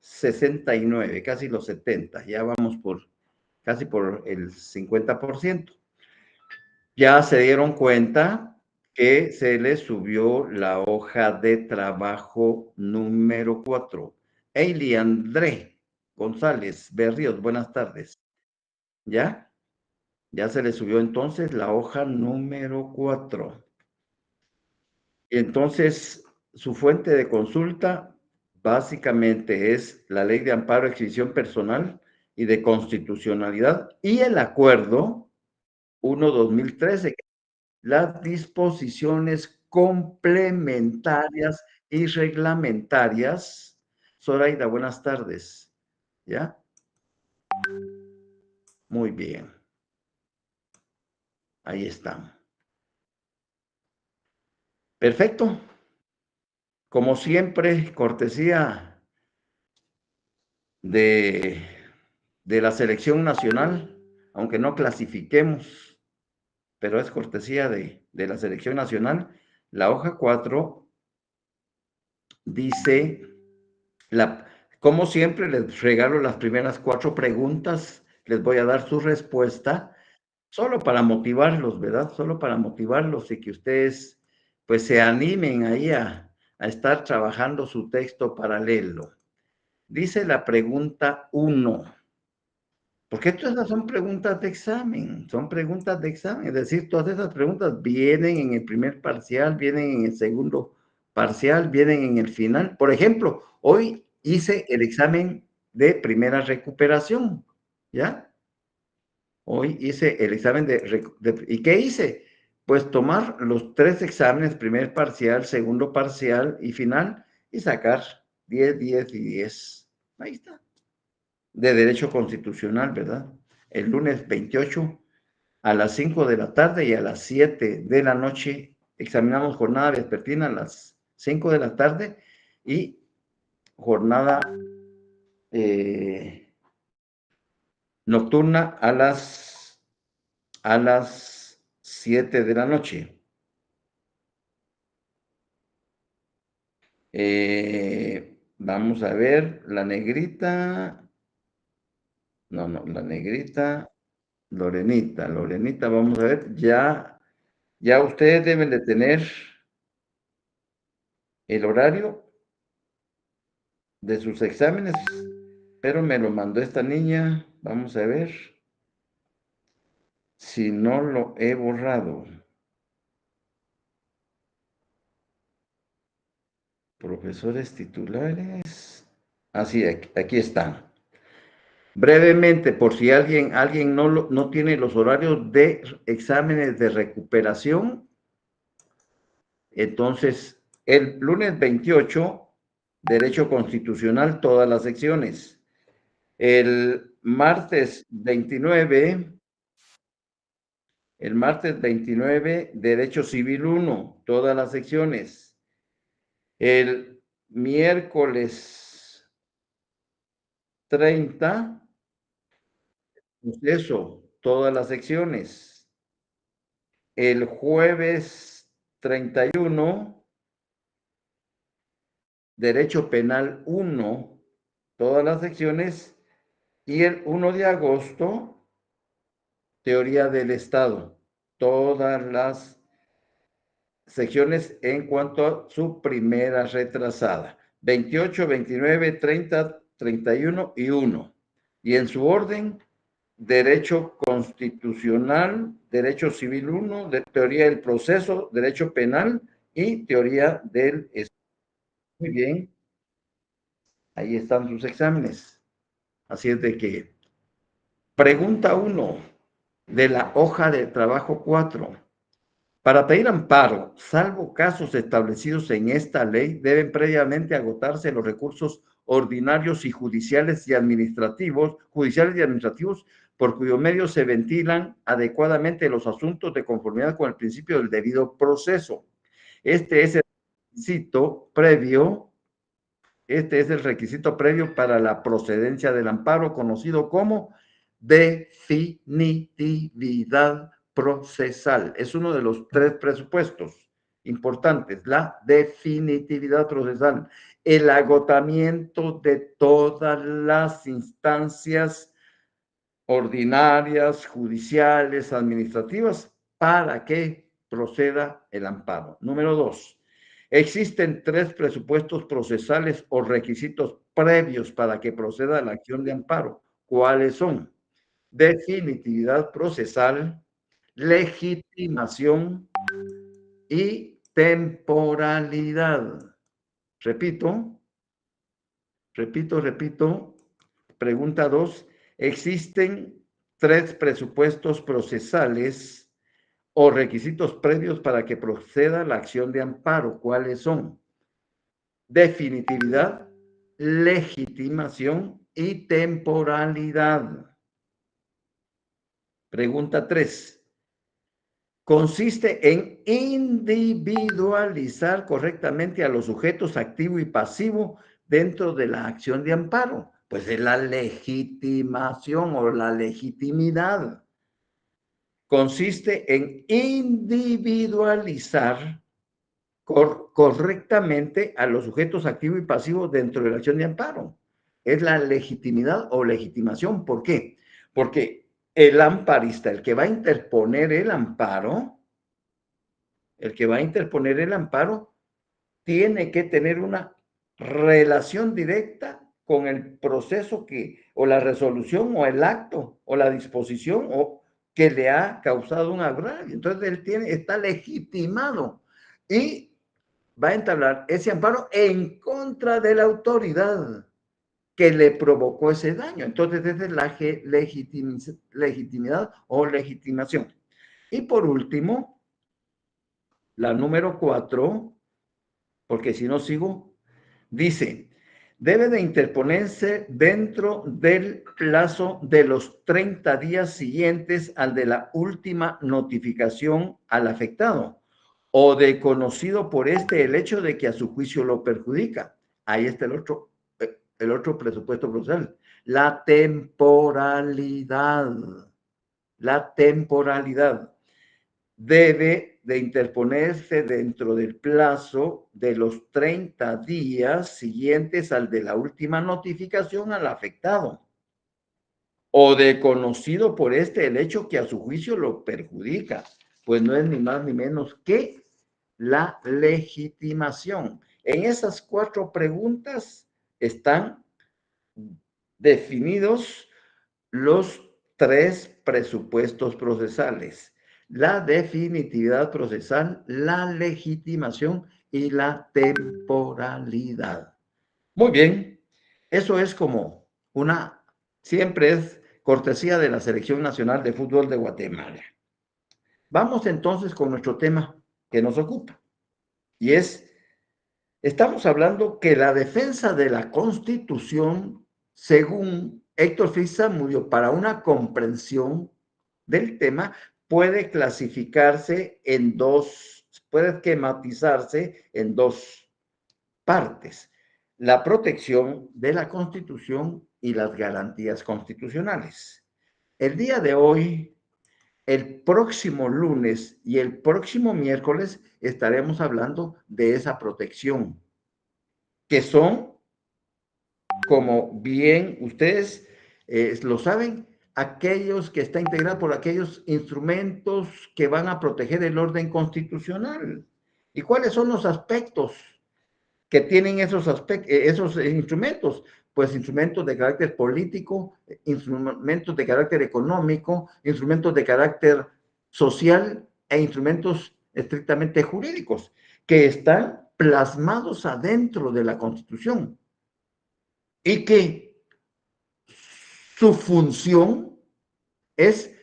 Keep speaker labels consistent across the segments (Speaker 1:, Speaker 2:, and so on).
Speaker 1: 69, casi los 70, ya vamos casi por el 50%. Ya se dieron cuenta que se les subió la hoja de trabajo número 4. Eili André González Berríos, buenas tardes. ¿Ya? Ya se le subió entonces la hoja número 4. Y entonces, su fuente de consulta básicamente es la Ley de Amparo, Exhibición Personal y de Constitucionalidad y el Acuerdo 1/2013, las disposiciones complementarias y reglamentarias. Zoraida, buenas tardes. ¿Ya? Muy bien. Ahí están. Perfecto. Como siempre, cortesía de la selección nacional, aunque no clasifiquemos, pero es cortesía de la selección nacional. La hoja 4 dice, como siempre, les regalo las primeras 4 preguntas, les voy a dar su respuesta, solo para motivarlos, ¿verdad? Solo para motivarlos y que ustedes, pues, se animen ahí a estar trabajando su texto paralelo. Dice la pregunta 1. Porque todas esas son preguntas de examen, son preguntas de examen, es decir, todas esas preguntas vienen en el primer parcial, vienen en el segundo parcial, vienen en el final. Por ejemplo, hoy hice el examen de primera recuperación, ¿ya? Hoy hice el examen ¿y qué hice? Pues tomar los 3 exámenes, primer parcial, segundo parcial y final, y sacar 10, 10 y 10. Ahí está. De Derecho Constitucional, ¿verdad? El lunes 28 a las 5 de la tarde y a las 7 de la noche examinamos jornada vespertina a las 5 de la tarde y jornada nocturna a las 7 de la noche. Vamos a ver, la negrita. No, la negrita. Lorenita, vamos a ver, ya ustedes deben de tener el horario de sus exámenes, pero me lo mandó esta niña, vamos a ver si no lo he borrado. Profesores titulares, así, aquí están. Brevemente, por si alguien no tiene los horarios de exámenes de recuperación, entonces el lunes 28, Derecho Constitucional, todas las secciones. El martes 29, Derecho Civil 1, todas las secciones. El miércoles 30, Suceso, todas las secciones. El jueves 31, Derecho Penal 1, todas las secciones. Y el 1 de agosto, Teoría del Estado, todas las secciones en cuanto a su primera retrasada. 28, 29, 30, 31 y 1. Y en su orden, Derecho Constitucional, Derecho Civil 1, Teoría del Proceso, Derecho Penal y Teoría del Estado. Muy bien. Ahí están sus exámenes. Así es de que, pregunta 1 de la hoja de trabajo 4. Para pedir amparo, salvo casos establecidos en esta ley, deben previamente agotarse los recursos ordinarios y judiciales y administrativos, por cuyo medio se ventilan adecuadamente los asuntos de conformidad con el principio del debido proceso. Este es el requisito previo para la procedencia del amparo, conocido como definitividad procesal. Es uno de los 3 presupuestos importantes, la definitividad procesal. el agotamiento de todas las instancias ordinarias, judiciales, administrativas, para que proceda el amparo. Número 2. Existen 3 presupuestos procesales o requisitos previos para que proceda la acción de amparo. ¿Cuáles son? Definitividad procesal, legitimación y temporalidad. Repito, repito. Pregunta 2. Existen 3 presupuestos procesales o requisitos previos para que proceda la acción de amparo. ¿Cuáles son? Definitividad, legitimación y temporalidad. Pregunta 3. Consiste en individualizar correctamente a los sujetos activo y pasivo dentro de la acción de amparo. Pues es la legitimación o la legitimidad. Consiste en individualizar correctamente a los sujetos activo y pasivo dentro de la acción de amparo. Es la legitimidad o legitimación. ¿Por qué? Porque el amparista, el que va a interponer el amparo, tiene que tener una relación directa con el proceso o la resolución, o el acto, o la disposición, o que le ha causado un agravio. Entonces, está legitimado y va a entablar ese amparo en contra de la autoridad que le provocó ese daño. Entonces, esa es la legitimidad o legitimación. Y por último, la número 4, porque si no sigo, dice, debe de interponerse dentro del plazo de los 30 días siguientes al de la última notificación al afectado, o de conocido por el hecho de que a su juicio lo perjudica. Ahí está el otro presupuesto procesal. La temporalidad. La temporalidad debe de interponerse dentro del plazo de los 30 días siguientes al de la última notificación al afectado, o de conocido por el hecho que a su juicio lo perjudica, pues no es ni más ni menos que la legitimación. En esas 4 preguntas están definidos los 3 presupuestos procesales: la definitividad procesal, la legitimación y la temporalidad. Muy bien, eso es siempre es cortesía de la Selección Nacional de Fútbol de Guatemala. Vamos entonces con nuestro tema que nos ocupa, y estamos hablando que la defensa de la Constitución, según Héctor Félix Zamudio, para una comprensión del tema, puede esquematizarse en 2 partes: la protección de la Constitución y las garantías constitucionales. El día de hoy, el próximo lunes y el próximo miércoles estaremos hablando de esa protección, que son, como bien ustedes lo saben, aquellos que está integrado por aquellos instrumentos que van a proteger el orden constitucional. ¿Y cuáles son los aspectos que tienen esos instrumentos? Pues instrumentos de carácter político, instrumentos de carácter económico, instrumentos de carácter social e instrumentos estrictamente jurídicos que están plasmados adentro de la Constitución, y que su función es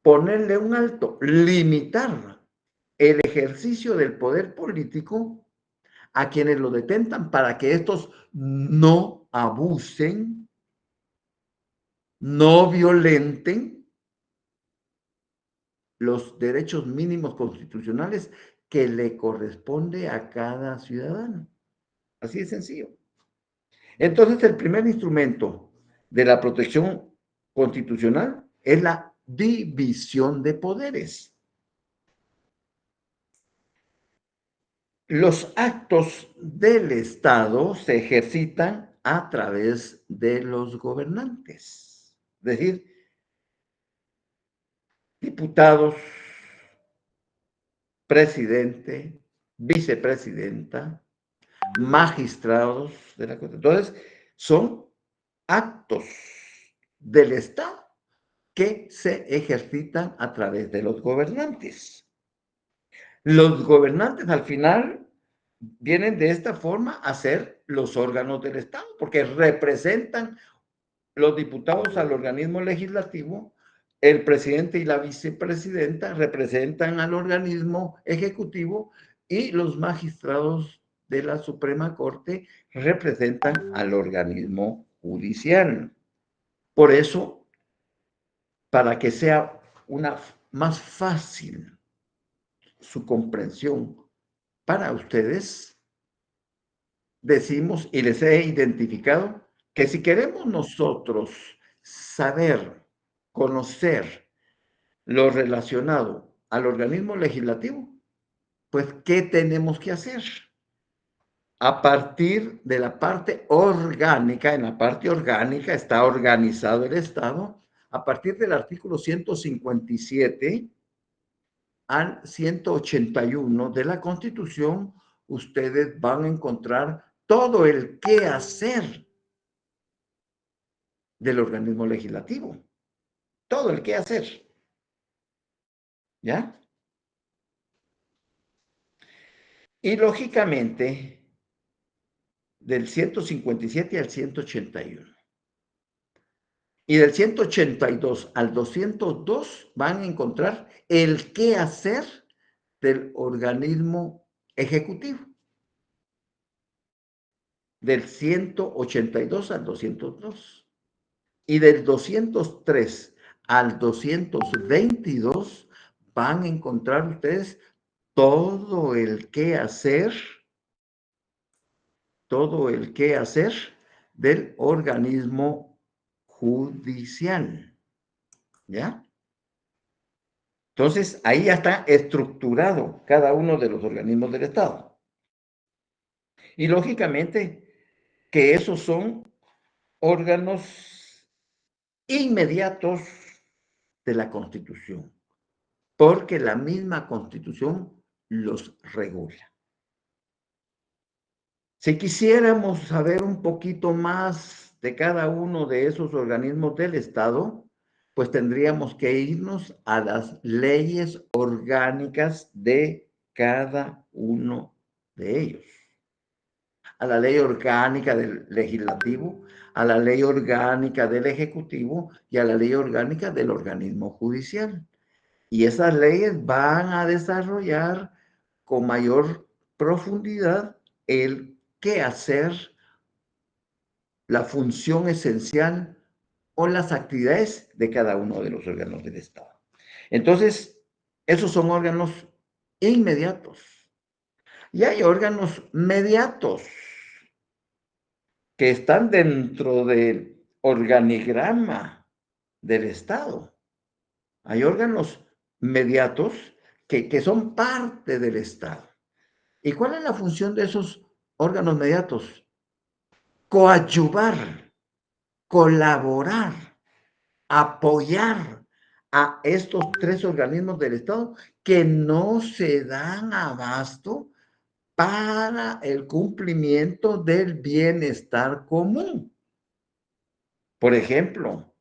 Speaker 1: ponerle un alto, limitar el ejercicio del poder político a quienes lo detentan, para que estos no abusen, no violenten los derechos mínimos constitucionales que le corresponde a cada ciudadano. Así de sencillo. Entonces, el primer instrumento de la protección constitucional es la división de poderes. Los actos del Estado se ejercitan a través de los gobernantes, es decir, diputados, presidente, vicepresidenta, magistrados de la Corte. Entonces, son actos del Estado que se ejercitan a través de los gobernantes. Los gobernantes al final vienen de esta forma a ser los órganos del Estado, porque representan los diputados al organismo legislativo, el presidente y la vicepresidenta representan al organismo ejecutivo y los magistrados de la Suprema Corte representan al organismo judicial. Por eso, para que sea más fácil su comprensión para ustedes, decimos y les he identificado que si queremos nosotros saber, conocer lo relacionado al organismo legislativo, pues, ¿qué tenemos que hacer? A partir de la parte orgánica, en la parte orgánica está organizado el Estado, a partir del artículo 157 al 181 de la Constitución, ustedes van a encontrar todo el qué hacer del organismo legislativo, todo el qué hacer, ¿ya? Y lógicamente, del 157 al 181. Y del 182 al 202 van a encontrar el qué hacer del organismo ejecutivo. Del 182 al 202. Y del 203 al 222 van a encontrar ustedes todo el qué hacer, todo el qué hacer del organismo judicial, ¿ya? Entonces, ahí ya está estructurado cada uno de los organismos del Estado. Y lógicamente que esos son órganos inmediatos de la Constitución, porque la misma Constitución los regula. Si quisiéramos saber un poquito más de cada uno de esos organismos del Estado, pues tendríamos que irnos a las leyes orgánicas de cada uno de ellos. A la ley orgánica del legislativo, a la ley orgánica del ejecutivo y a la ley orgánica del organismo judicial. Y esas leyes van a desarrollar con mayor profundidad el qué hacer, la función esencial o las actividades de cada uno de los órganos del Estado. Entonces, esos son órganos inmediatos. Y hay órganos mediatos que están dentro del organigrama del Estado. Hay órganos mediatos que son parte del Estado. ¿Y cuál es la función de esos órganos mediatos? Coadyuvar, colaborar, apoyar a estos tres organismos del Estado que no se dan abasto para el cumplimiento del bienestar común. Por ejemplo,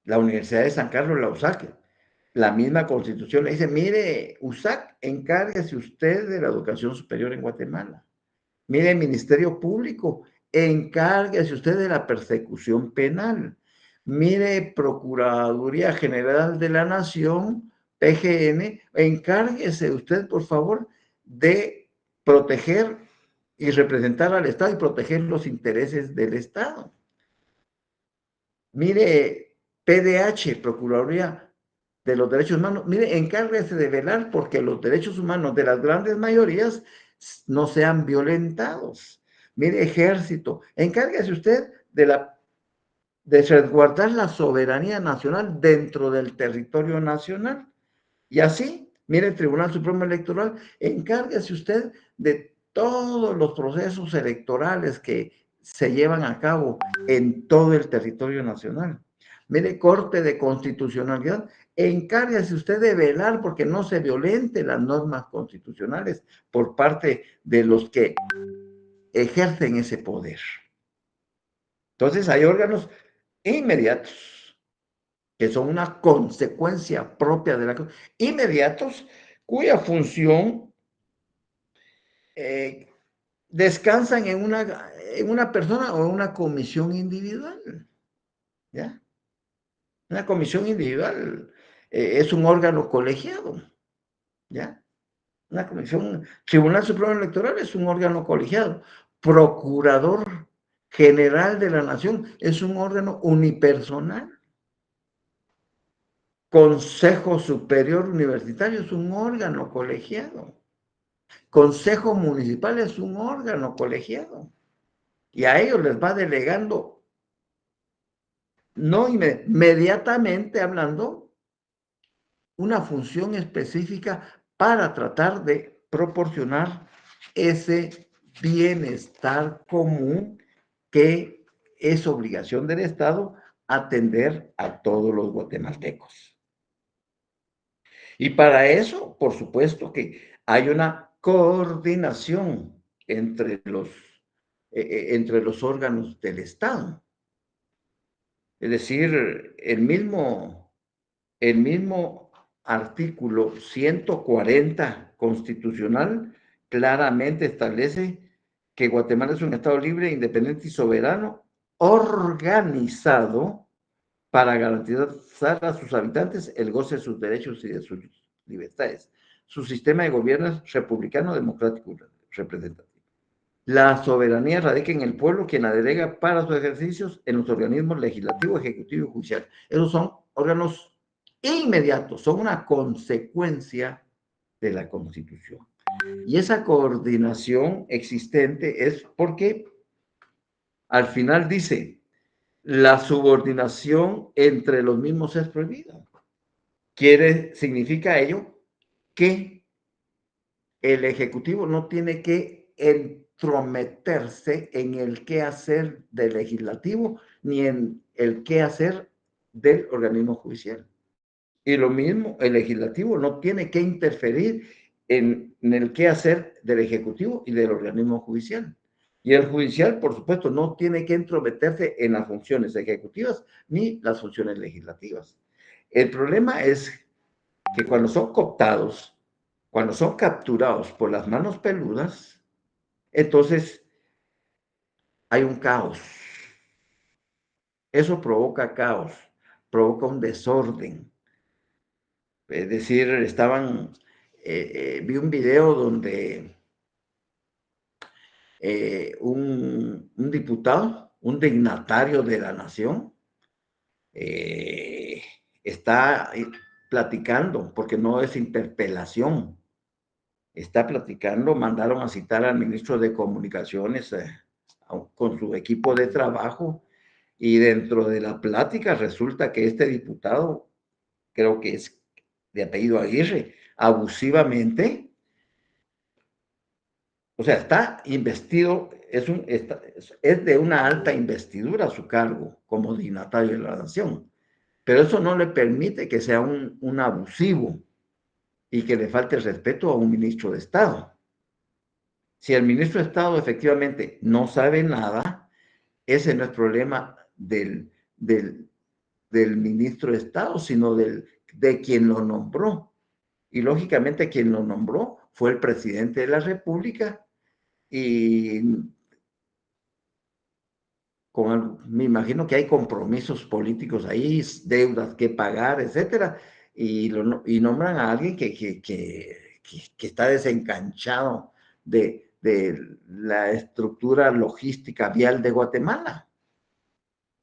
Speaker 1: la Universidad de San Carlos, la USAC, la misma Constitución le dice, mire, USAC, encárguese usted de la educación superior en Guatemala. Mire, Ministerio Público, encárguese usted de la persecución penal. Mire, Procuraduría General de la Nación, PGN, encárguese usted, por favor, de proteger y representar al Estado y proteger los intereses del Estado. Mire, PDH, Procuraduría de los Derechos Humanos, mire, encárguese de velar porque los derechos humanos de las grandes mayorías no sean violentados. Mire, Ejército, encárguese usted de resguardar la soberanía nacional dentro del territorio nacional. Y así Mire, el Tribunal Supremo Electoral, encárguese usted de todos los procesos electorales que se llevan a cabo en todo el territorio nacional. Mire, Corte de Constitucionalidad, encárguese usted de velar porque no se violenten las normas constitucionales por parte de los que ejercen ese poder. Entonces, hay órganos inmediatos que son una consecuencia propia de la inmediatos, cuya función eh, descansan en una persona o en una comisión individual, ¿ya? Una comisión individual es un órgano colegiado, ¿ya? Una comisión, Tribunal Supremo Electoral es un órgano colegiado, Procurador General de la Nación es un órgano unipersonal, Consejo Superior Universitario es un órgano colegiado, Consejo Municipal es un órgano colegiado, y a ellos les va delegando, no inmediatamente hablando, una función específica para tratar de proporcionar ese bienestar común que es obligación del Estado atender a todos los guatemaltecos. Y para eso, por supuesto que hay una coordinación entre los órganos del Estado. Es decir, el mismo artículo 140 constitucional claramente establece que Guatemala es un Estado libre, independiente y soberano, organizado para garantizar a sus habitantes el goce de sus derechos y de sus libertades. Su sistema de gobierno es republicano, democrático y representativo. La soberanía radica en el pueblo, quien la delega para sus ejercicios en los organismos legislativo, ejecutivo y judicial. Esos son órganos inmediatos, son una consecuencia de la Constitución. Y esa coordinación existente es porque al final dice, la subordinación entre los mismos es prohibida. Significa ello que el Ejecutivo no tiene que entrometerse en el quehacer del Legislativo ni en el quehacer del organismo judicial. Y lo mismo, el Legislativo no tiene que interferir en el quehacer del Ejecutivo y del organismo judicial. Y el judicial, por supuesto, no tiene que entrometerse en las funciones ejecutivas ni las funciones legislativas. El problema es que cuando son cooptados, cuando son capturados por las manos peludas, entonces hay un caos. Eso provoca caos, provoca un desorden. Es decir, vi un video donde un diputado, un dignatario de la nación, eh, está platicando, porque no es interpelación, está platicando, mandaron a citar al ministro de Comunicaciones con su equipo de trabajo, y dentro de la plática resulta que este diputado, creo que es de apellido Aguirre, abusivamente, o sea, está investido, es de una alta investidura su cargo como dignatario de la nación, pero eso no le permite que sea un abusivo y que le falte el respeto a un ministro de Estado. Si el ministro de Estado efectivamente no sabe nada, ese no es problema del ministro de Estado, sino de quien lo nombró. Y lógicamente quien lo nombró fue el presidente de la República, y me imagino que hay compromisos políticos ahí, deudas que pagar, etcétera, y nombran a alguien que está desencanchado de la estructura logística vial de Guatemala.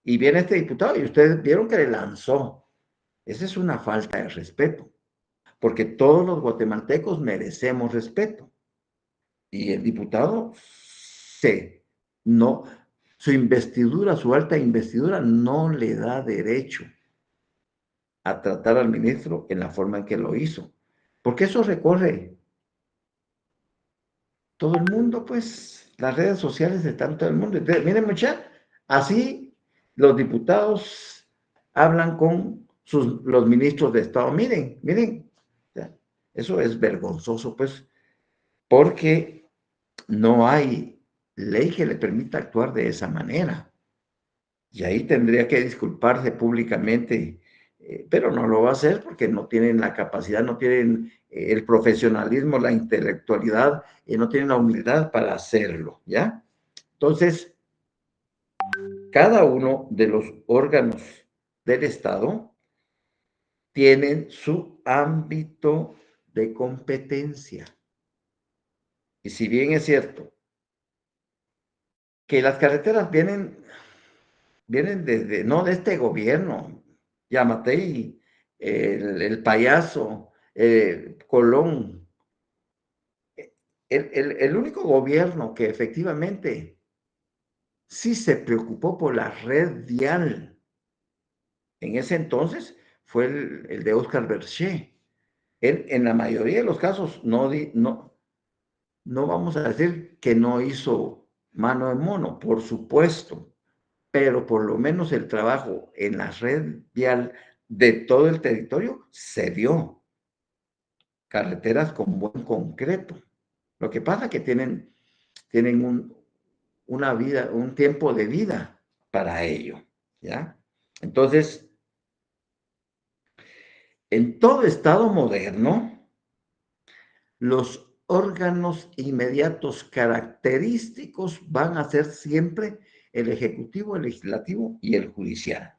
Speaker 1: Y viene este diputado y ustedes vieron que le lanzó. Esa es una falta de respeto, porque todos los guatemaltecos merecemos respeto. Y el diputado no, su investidura, su alta investidura no le da derecho a tratar al ministro en la forma en que lo hizo. porque eso recorre todo el mundo, pues, las redes sociales están todo el mundo. Entonces, miren, mucha, así los diputados hablan con los ministros de Estado. Miren, miren, ya, eso es vergonzoso, pues, porque no hay ley que le permita actuar de esa manera. Y ahí tendría que disculparse públicamente, pero no lo va a hacer porque no tienen la capacidad, no tienen el profesionalismo, la intelectualidad y no tienen la humildad para hacerlo, ¿ya? Entonces, cada uno de los órganos del Estado tienen su ámbito de competencia. Y si bien es cierto que las carreteras vienen desde, no de este gobierno, Yamatei, el payaso, Colón, el único gobierno que efectivamente sí se preocupó por la red vial en ese entonces fue el de Oscar Berché. Él, en la mayoría de los casos, no vamos a decir que no hizo mano de mono, por supuesto, pero por lo menos el trabajo en la red vial de todo el territorio se dio. Carreteras con buen concreto. Lo que pasa es que tienen una vida, un tiempo de vida para ello, ¿ya? Entonces, en todo estado moderno, los órganos inmediatos característicos van a ser siempre el ejecutivo, el legislativo y el judicial.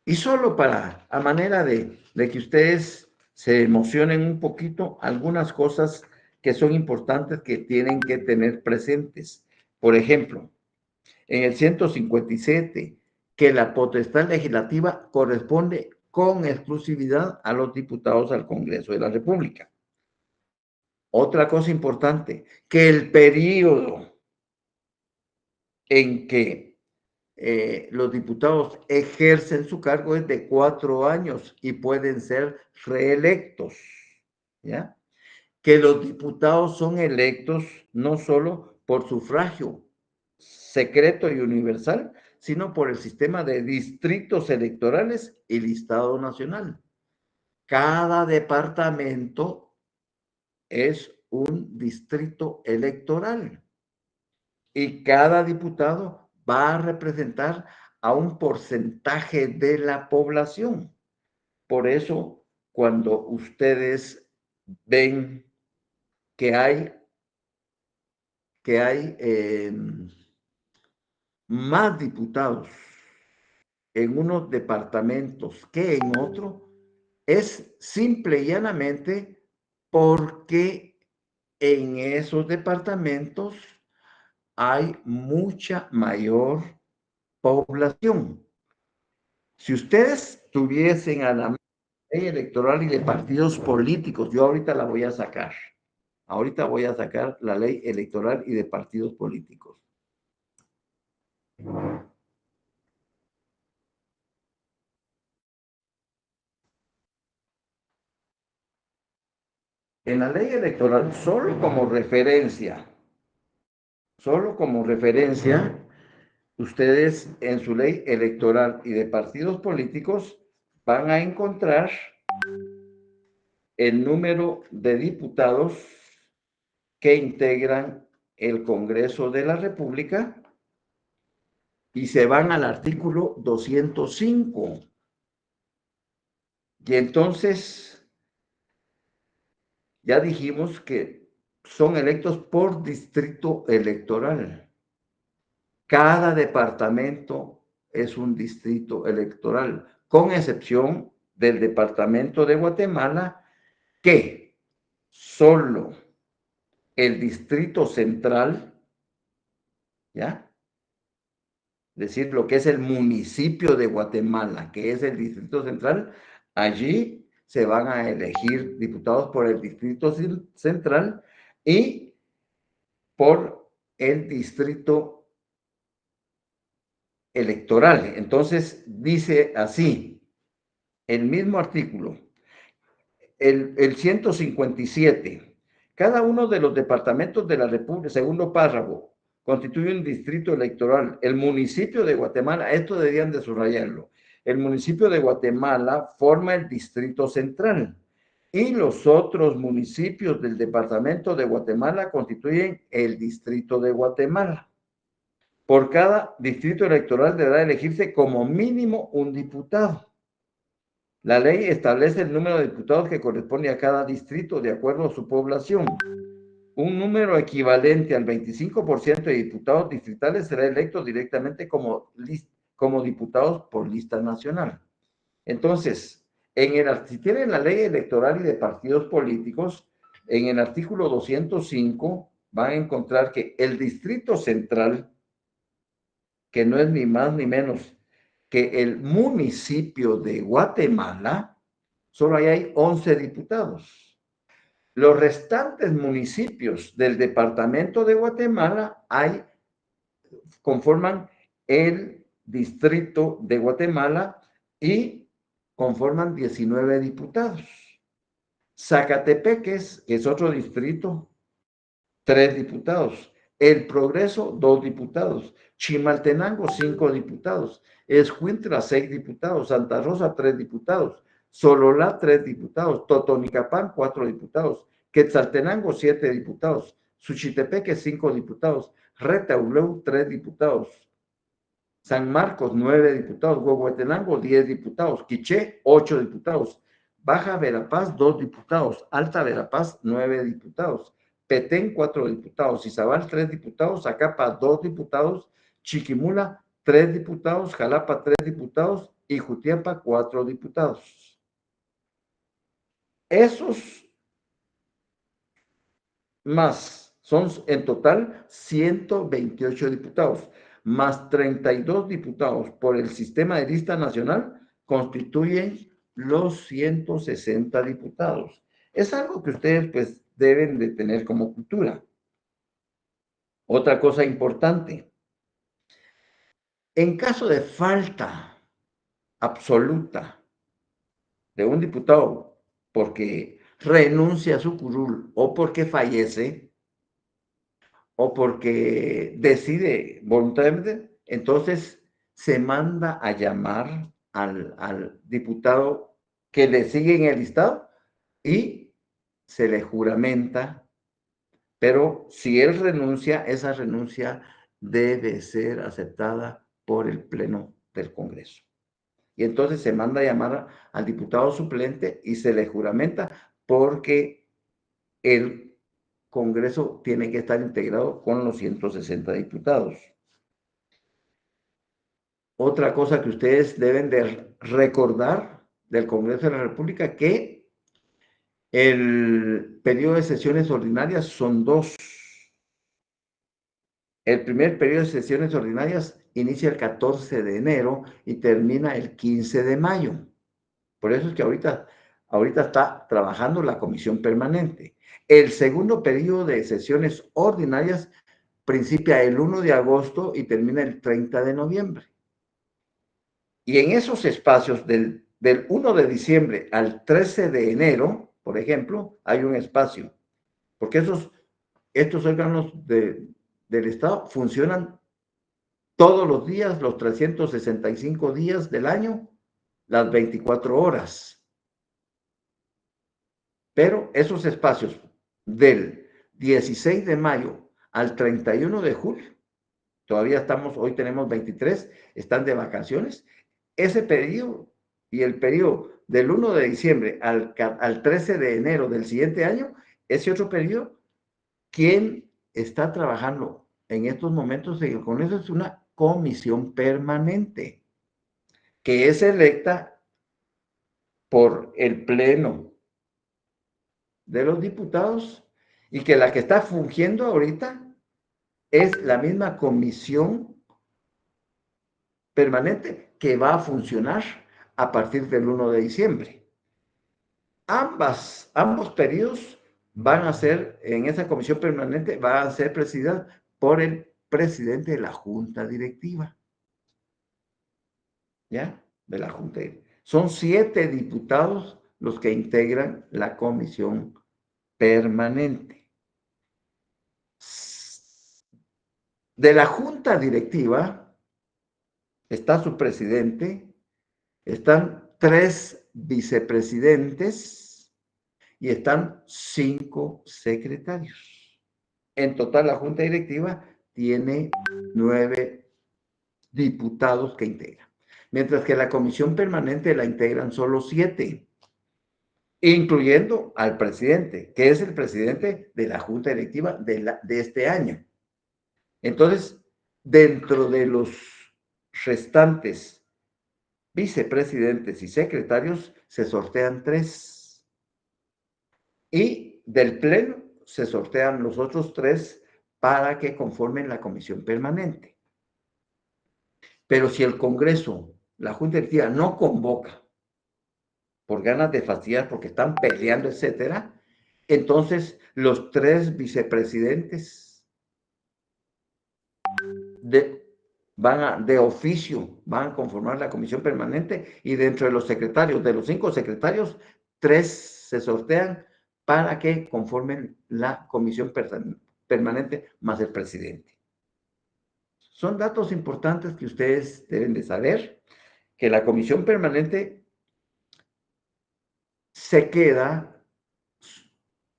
Speaker 1: Y solo para, a manera de que ustedes se emocionen un poquito, algunas cosas que son importantes que tienen que tener presentes. Por ejemplo, en el 157, que la potestad legislativa corresponde con exclusividad a los diputados al Congreso de la República. Otra cosa importante, que el periodo en que los diputados ejercen su cargo es de 4 años y pueden ser reelectos, ¿ya? Que los diputados son electos no solo por sufragio secreto y universal, sino por el sistema de distritos electorales y listado nacional. Cada departamento es un distrito electoral y cada diputado va a representar a un porcentaje de la población. Por eso, cuando ustedes ven que hay más diputados en unos departamentos que en otro, es simple y llanamente porque en esos departamentos hay mucha mayor población. Si ustedes tuviesen a la ley electoral y de partidos políticos, yo ahorita la voy a sacar. Ahorita voy a sacar la ley electoral y de partidos políticos. En la ley electoral, solo como referencia, ustedes en su ley electoral y de partidos políticos van a encontrar el número de diputados que integran el Congreso de la República y se van al artículo 205. Y entonces ya dijimos que son electos por distrito electoral. Cada departamento es un distrito electoral, con excepción del departamento de Guatemala, que solo el distrito central, ¿ya? Es decir, lo que es el municipio de Guatemala, que es el distrito central, allí se van a elegir diputados por el distrito central y por el distrito electoral. Entonces, dice así, el mismo artículo, el 157. Cada uno de los departamentos de la República, segundo párrafo, constituye un distrito electoral. El municipio de Guatemala, esto deberían de subrayarlo, el municipio de Guatemala forma el distrito central y los otros municipios del departamento de Guatemala constituyen el distrito de Guatemala. Por cada distrito electoral deberá elegirse como mínimo un diputado. La ley establece el número de diputados que corresponde a cada distrito de acuerdo a su población. Un número equivalente al 25% de diputados distritales será electo directamente como diputados por lista nacional. Entonces, si tienen la ley electoral y de partidos políticos, en el artículo 205 van a encontrar que el distrito central, que no es ni más ni menos que el municipio de Guatemala, solo ahí hay 11 diputados. Los restantes municipios del departamento de Guatemala conforman el distrito de Guatemala y conforman 19 diputados. Zacatepeques, que es otro distrito, 3 diputados. El Progreso, 2 diputados. Chimaltenango, 5 diputados. Escuintla, 6 diputados. Santa Rosa, 3 diputados. Sololá, 3 diputados. Totonicapán, 4 diputados. Quetzaltenango, 7 diputados. Suchitepeque, 5 diputados. Retauleu, 3 diputados. San Marcos, 9 diputados. Huehuetenango, 10 diputados. Quiché, 8 diputados. Baja Verapaz, 2 diputados. Alta Verapaz, 9 diputados. Petén, 4 diputados. Izabal, 3 diputados. Zacapa, 2 diputados. Chiquimula, 3 diputados. Jalapa, 3 diputados. Y Jutiapa, 4 diputados. Esos más son en total 128 diputados, más 32 diputados por el sistema de lista nacional constituyen los 160 diputados. Es algo que ustedes pues deben de tener como cultura. Otra cosa importante, en caso de falta absoluta de un diputado porque renuncia a su curul o porque fallece o porque decide voluntariamente, entonces se manda a llamar al diputado que le sigue en el listado y se le juramenta, pero si él renuncia, esa renuncia debe ser aceptada por el Pleno del Congreso. Y entonces se manda a llamar al diputado suplente y se le juramenta porque el Congreso tiene que estar integrado con los 160 diputados. Otra cosa que ustedes deben de recordar del Congreso de la República, que el periodo de sesiones ordinarias son 2. El primer periodo de sesiones ordinarias inicia el 14 de enero y termina el 15 de mayo. Por eso es que ahorita está trabajando la comisión permanente. El segundo periodo de sesiones ordinarias principia el 1 de agosto y termina el 30 de noviembre. Y en esos espacios del 1 de diciembre al 13 de enero, por ejemplo, hay un espacio, porque estos órganos del Estado funcionan todos los días, los 365 días del año, las 24 horas. Pero esos espacios del 16 de mayo al 31 de julio, todavía hoy tenemos 23, están de vacaciones. Ese periodo y el periodo del 1 de diciembre al 13 de enero del siguiente año, ese otro periodo, ¿quién está trabajando en estos momentos en el Congreso? Es una comisión permanente que es electa por el Pleno de los diputados y que la que está fungiendo ahorita es la misma comisión permanente que va a funcionar a partir del 1 de diciembre. Ambos periodos van a ser, en esa comisión permanente, van a ser presididas por el presidente de la Junta Directiva. ¿Ya? De la Junta. Son 7 diputados los que integran la comisión permanente. De la junta directiva está su presidente, están 3 vicepresidentes y están 5 secretarios. En total, la junta directiva tiene 9 diputados que integran, mientras que la comisión permanente la integran solo 7, incluyendo al presidente, que es el presidente de la junta directiva de este año. Entonces, dentro de los restantes vicepresidentes y secretarios, se sortean 3. Y del pleno se sortean los otros 3 para que conformen la comisión permanente. Pero si el Congreso, la Junta Directiva, no convoca por ganas de fastidiar, porque están peleando, etcétera, entonces los 3 vicepresidentes de oficio van a conformar la comisión permanente, y dentro de los secretarios, de los 5 secretarios, 3 se sortean para que conformen la comisión permanente más el presidente. Son datos importantes que ustedes deben de saber, que la comisión permanente se queda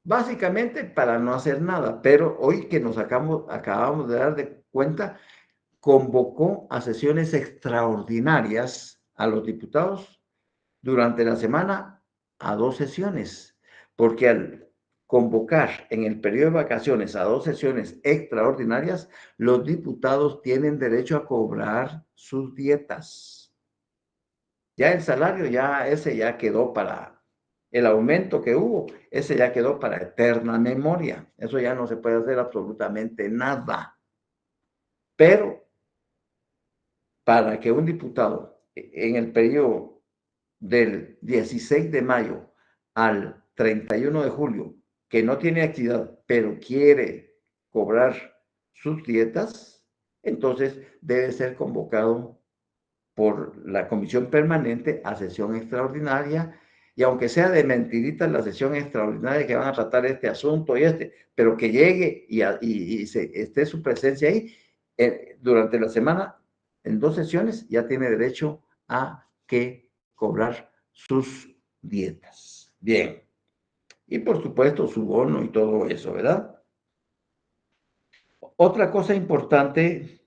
Speaker 1: básicamente para no hacer nada, pero hoy que nos acabamos de dar de cuenta, convocó a sesiones extraordinarias a los diputados durante la semana, a 2 sesiones, porque al convocar en el periodo de vacaciones a 2 sesiones extraordinarias, los diputados tienen derecho a cobrar sus dietas. Ya el salario, ese ya quedó para el aumento que hubo, ese ya quedó para eterna memoria. Eso ya no se puede hacer absolutamente nada. Pero para que un diputado en el periodo del 16 de mayo al 31 de julio, que no tiene actividad, pero quiere cobrar sus dietas, entonces debe ser convocado por la comisión permanente a sesión extraordinaria, y aunque sea de mentiritas la sesión extraordinaria que van a tratar este asunto pero que llegue y esté su presencia ahí, durante la semana, en 2 sesiones, ya tiene derecho a que cobrar sus dietas. Bien. Y por supuesto su bono y todo eso, ¿verdad? Otra cosa importante,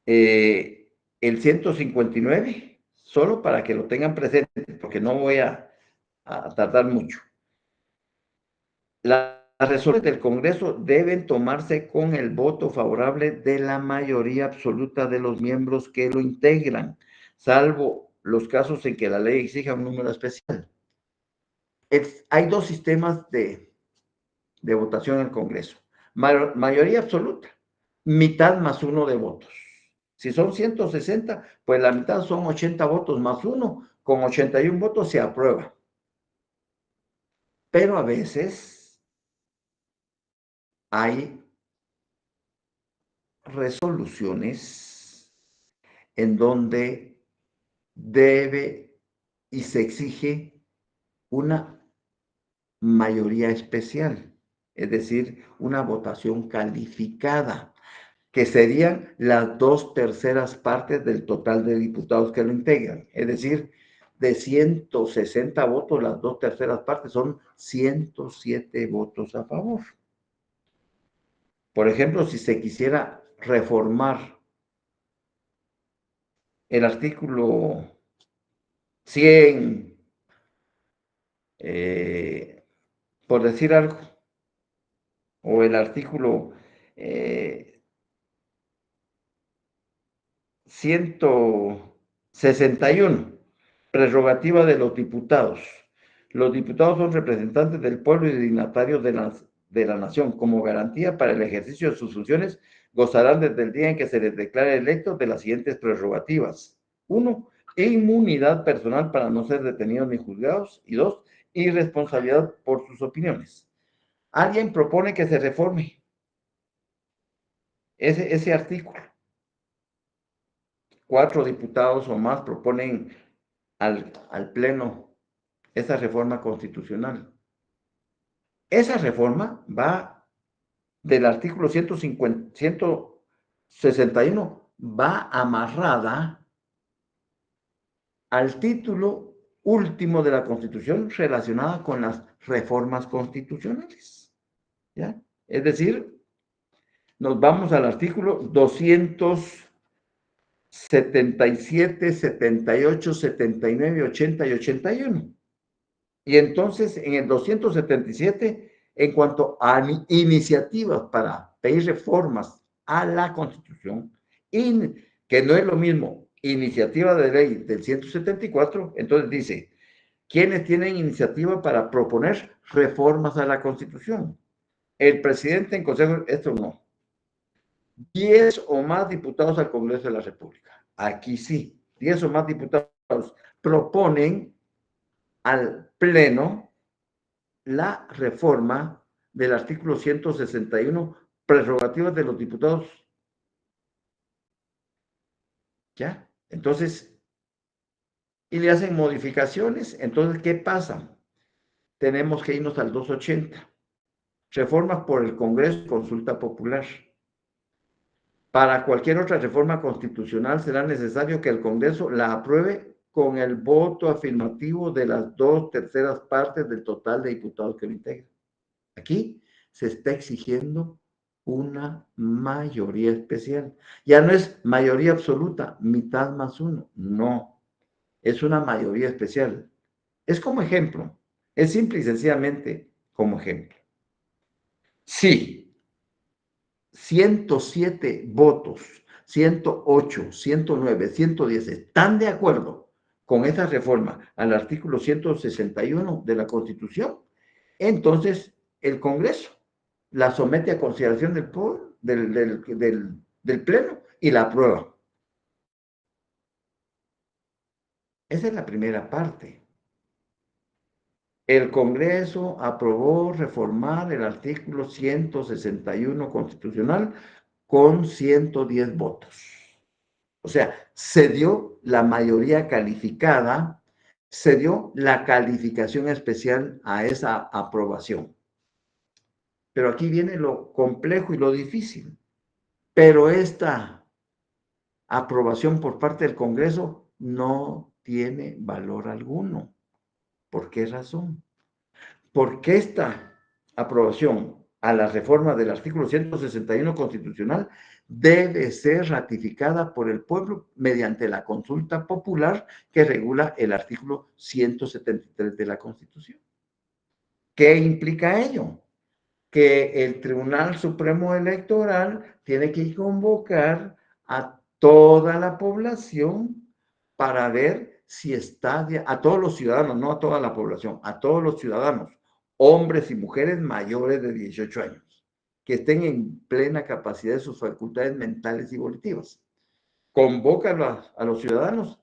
Speaker 1: el 159, solo para que lo tengan presente, porque no voy a tardar mucho. Las resoluciones del Congreso deben tomarse con el voto favorable de la mayoría absoluta de los miembros que lo integran, salvo los casos en que la ley exija un número especial. Hay 2 sistemas de votación en el Congreso. Mayoría absoluta, mitad más 1 de votos. Si son 160, pues la mitad son 80 votos más 1, con 81 votos se aprueba. Pero a veces hay resoluciones en donde debe y se exige una mayoría especial, es decir, una votación calificada, que serían las 2/3 partes del total de diputados que lo integran. Es decir, de 160 votos, las 2/3 partes son 107 votos a favor. Por ejemplo, si se quisiera reformar el artículo 100, por decir algo, o el artículo 161, prerrogativa de los diputados. Los diputados son representantes del pueblo y dignatarios de la nación. Como garantía para el ejercicio de sus funciones, gozarán desde el día en que se les declare electos de las siguientes prerrogativas. 1. Inmunidad personal para no ser detenidos ni juzgados. Y 2. Irresponsabilidad por sus opiniones. Alguien propone que se reforme ese artículo. 4 diputados o más proponen al Pleno esa reforma constitucional. Esa reforma va del artículo 161, va amarrada al título último de la Constitución relacionada con las reformas constitucionales. ¿Ya? Es decir, nos vamos al artículo 277, 78, 79, 80 y 81. Y entonces, en el 277, en cuanto a iniciativas para pedir reformas a la Constitución, que no es lo mismo iniciativa de ley del 174, entonces dice, ¿quiénes tienen iniciativa para proponer reformas a la Constitución? El presidente en consejo, esto no. 10 o más diputados al Congreso de la República. Aquí sí, 10 o más diputados proponen al Pleno la reforma del artículo 161, prerrogativas de los diputados. ¿Ya? Entonces, y le hacen modificaciones. Entonces, ¿qué pasa? Tenemos que irnos al 280. Reformas por el Congreso, consulta popular. Para cualquier otra reforma constitucional será necesario que el Congreso la apruebe con el voto afirmativo de las 2/3 partes del total de diputados que lo integran. Aquí se está exigiendo una mayoría especial. Ya no es mayoría absoluta, mitad más uno. No, es una mayoría especial. Es como ejemplo, es simple y sencillamente como ejemplo. Sí, 107 votos, 108, 109, 110 están de acuerdo con esa reforma al artículo 161 de la Constitución, entonces el Congreso la somete a consideración del Pleno y la aprueba. Esa es la primera parte. El Congreso aprobó reformar el artículo 161 constitucional con 110 votos. O sea, se dio la mayoría calificada, se dio la calificación especial a esa aprobación. Pero aquí viene lo complejo y lo difícil. Pero esta aprobación por parte del Congreso no tiene valor alguno. ¿Por qué razón? Porque esta aprobación a la reforma del artículo 161 constitucional debe ser ratificada por el pueblo mediante la consulta popular que regula el artículo 173 de la Constitución. ¿Qué implica ello? Que el Tribunal Supremo Electoral tiene que convocar a toda la población para ver si está, a todos los ciudadanos, no a toda la población, a todos los ciudadanos, hombres y mujeres mayores de 18 años, que estén en plena capacidad de sus facultades mentales y volitivas. Convoca a los ciudadanos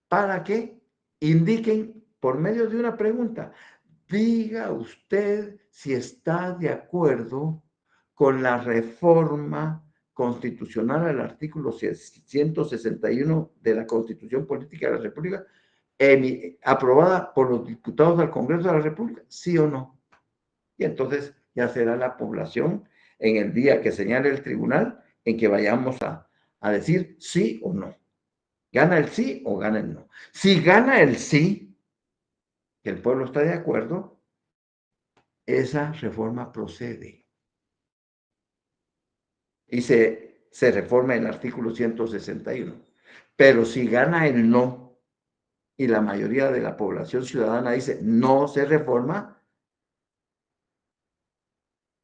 Speaker 1: para que indiquen por medio de una pregunta, diga usted si está de acuerdo con la reforma constitucional al artículo 161 de la Constitución Política de la República, aprobada por los diputados del Congreso de la República, sí o no. Y entonces ya será la población en el día que señale el tribunal en que vayamos a decir sí o no. ¿Gana el sí o gana el no? Si gana el sí, que el pueblo está de acuerdo, esa reforma procede y se reforma el artículo 161. Pero si gana el no y la mayoría de la población ciudadana dice no se reforma,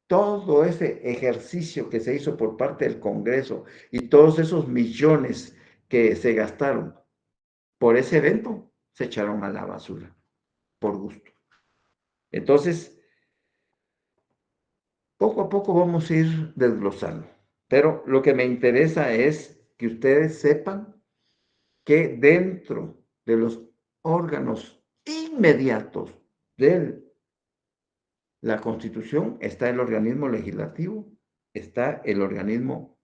Speaker 1: todo ese ejercicio que se hizo por parte del Congreso y todos esos millones que se gastaron por ese evento se echaron a la basura por gusto. Entonces, poco a poco vamos a ir desglosando, pero lo que me interesa es que ustedes sepan que dentro de los órganos inmediatos de la Constitución está el organismo legislativo, está el organismo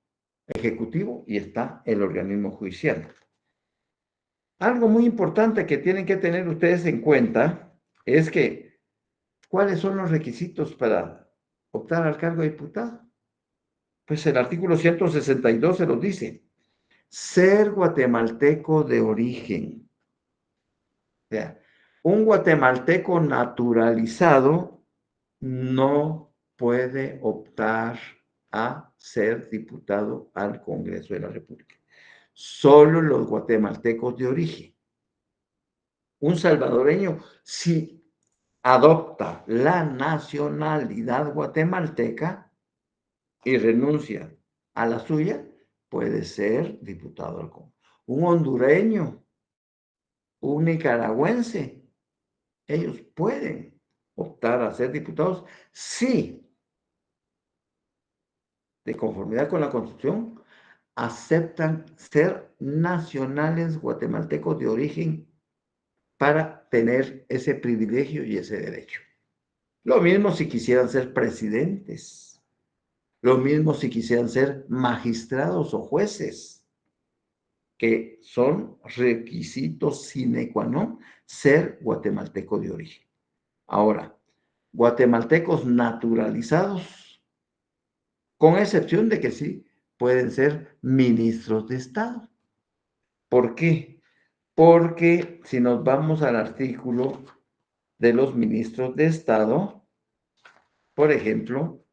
Speaker 1: ejecutivo y está el organismo judicial. Algo muy importante que tienen que tener ustedes en cuenta es que, ¿cuáles son los requisitos para optar al cargo de diputado? Pues el artículo 162 se lo dice. Ser guatemalteco de origen. O sea, un guatemalteco naturalizado no puede optar a ser diputado al Congreso de la República. Solo los guatemaltecos de origen. Un salvadoreño, si adopta la nacionalidad guatemalteca y renuncia a la suya, puede ser diputado al Congreso. Un hondureño, un nicaragüense, ellos pueden optar a ser diputados si, de conformidad con la Constitución, aceptan ser nacionales guatemaltecos de origen para tener ese privilegio y ese derecho. Lo mismo si quisieran ser presidentes, lo mismo si quisieran ser magistrados o jueces, que son requisitos sine qua non ser guatemalteco de origen. Ahora, guatemaltecos naturalizados, con excepción de que sí pueden ser ministros de Estado. ¿Por qué? Porque si nos vamos al artículo de los ministros de Estado, por ejemplo,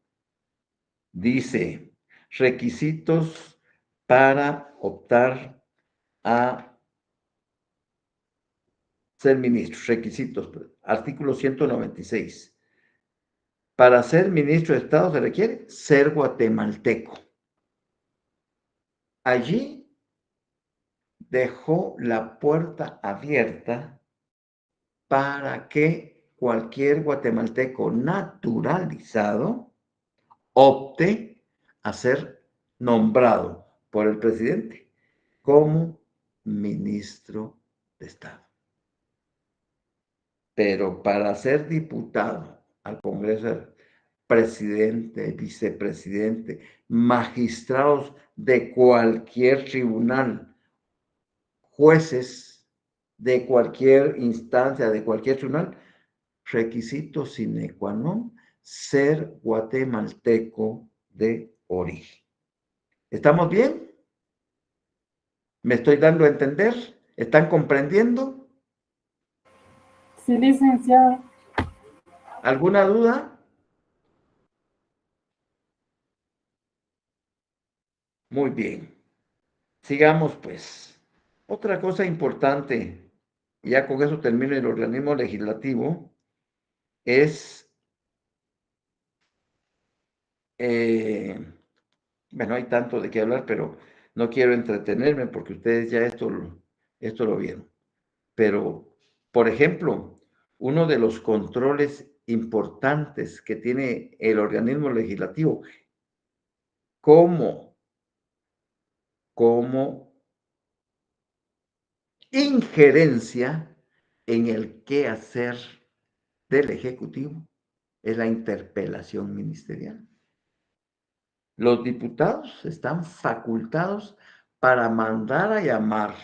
Speaker 1: dice requisitos para optar a ser ministro, requisitos, artículo 196. Para ser ministro de Estado se requiere ser guatemalteco. Allí dejó la puerta abierta para que cualquier guatemalteco naturalizado opte a ser nombrado por el presidente como ministro de Estado. Pero para ser diputado al Congreso, presidente, vicepresidente, magistrados de cualquier tribunal, jueces de cualquier instancia, de cualquier tribunal, requisito sine qua non, ser guatemalteco de origen. ¿Estamos bien? ¿Me estoy dando a entender? ¿Están comprendiendo?
Speaker 2: Sí, licenciado.
Speaker 1: ¿Alguna duda? Muy bien. Sigamos pues. Otra cosa importante, ya con eso termino el organismo legislativo, es, bueno, hay tanto de qué hablar, pero no quiero entretenerme porque ustedes ya esto lo vieron. Pero, por ejemplo, uno de los controles importantes que tiene el organismo legislativo, como injerencia en el quehacer del Ejecutivo, es la interpelación ministerial. Los diputados están facultados para mandar a llamar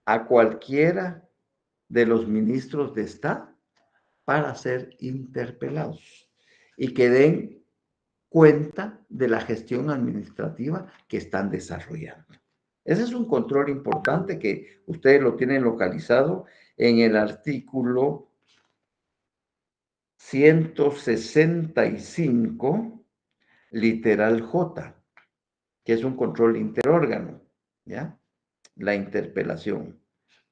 Speaker 1: a cualquiera de los ministros de Estado para ser interpelados y que den cuenta de la gestión administrativa que están desarrollando. Ese es un control importante que ustedes lo tienen localizado en el artículo 165, literal J, que es un control interórgano, ¿ya? La interpelación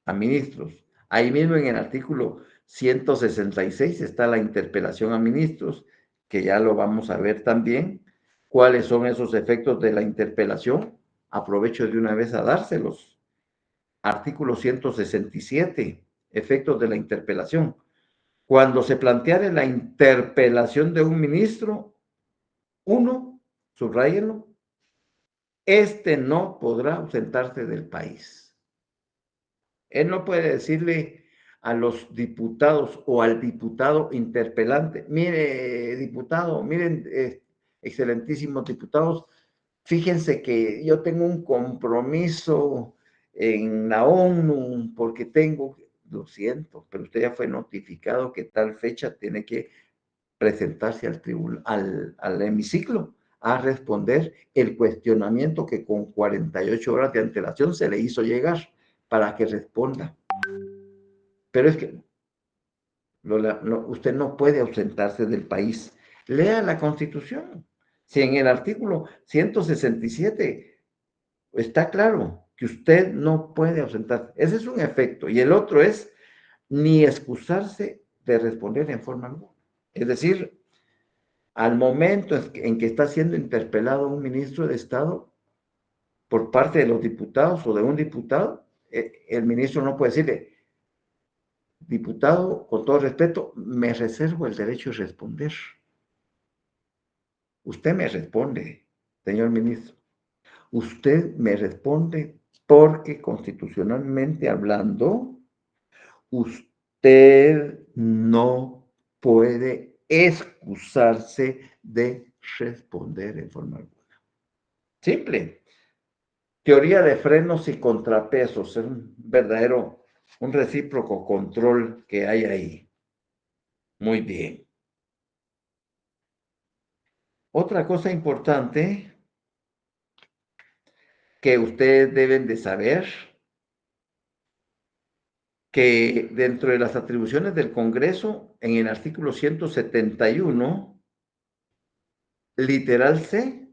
Speaker 1: a ministros. Ahí mismo en el artículo 166 está la interpelación a ministros, que ya lo vamos a ver también. ¿Cuáles son esos efectos de la interpelación? Aprovecho de una vez a dárselos. Artículo 167, efectos de la interpelación. Cuando se planteare la interpelación de un ministro, uno, subráyenlo, este no podrá ausentarse del país. Él no puede decirle a los diputados o al diputado interpelante, mire, diputado, miren, excelentísimos diputados, fíjense que yo tengo un compromiso en la ONU porque tengo, lo siento, pero usted ya fue notificado que tal fecha tiene que presentarse al tribunal, al hemiciclo a responder el cuestionamiento que con 48 horas de antelación se le hizo llegar para que responda. Pero es que usted no puede ausentarse del país. Lea la Constitución. Si en el artículo 167 está claro que usted no puede ausentarse. Ese es un efecto. Y el otro es ni excusarse de responder en forma alguna. Es decir, al momento en que está siendo interpelado un ministro de Estado por parte de los diputados o de un diputado, el ministro no puede decirle, diputado, con todo respeto, me reservo el derecho de responder. Usted me responde, señor ministro. Usted me responde porque constitucionalmente hablando, usted no puede excusarse de responder en forma alguna. Simple. Teoría de frenos y contrapesos. Es un recíproco control que hay ahí. Muy bien. Otra cosa importante que ustedes deben de saber, que dentro de las atribuciones del Congreso, en el artículo 171, literal C,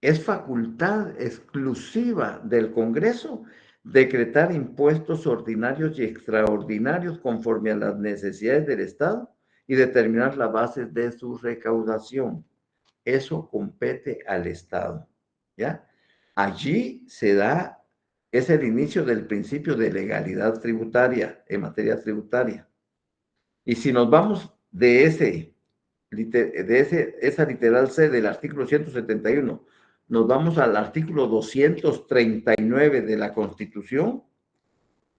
Speaker 1: es facultad exclusiva del Congreso decretar impuestos ordinarios y extraordinarios conforme a las necesidades del Estado y determinar la base de su recaudación. Eso compete al Estado, ¿ya? Allí es el inicio del principio de legalidad tributaria en materia tributaria. Y si nos vamos de esa literal C del artículo 171, nos vamos al artículo 239 de la Constitución,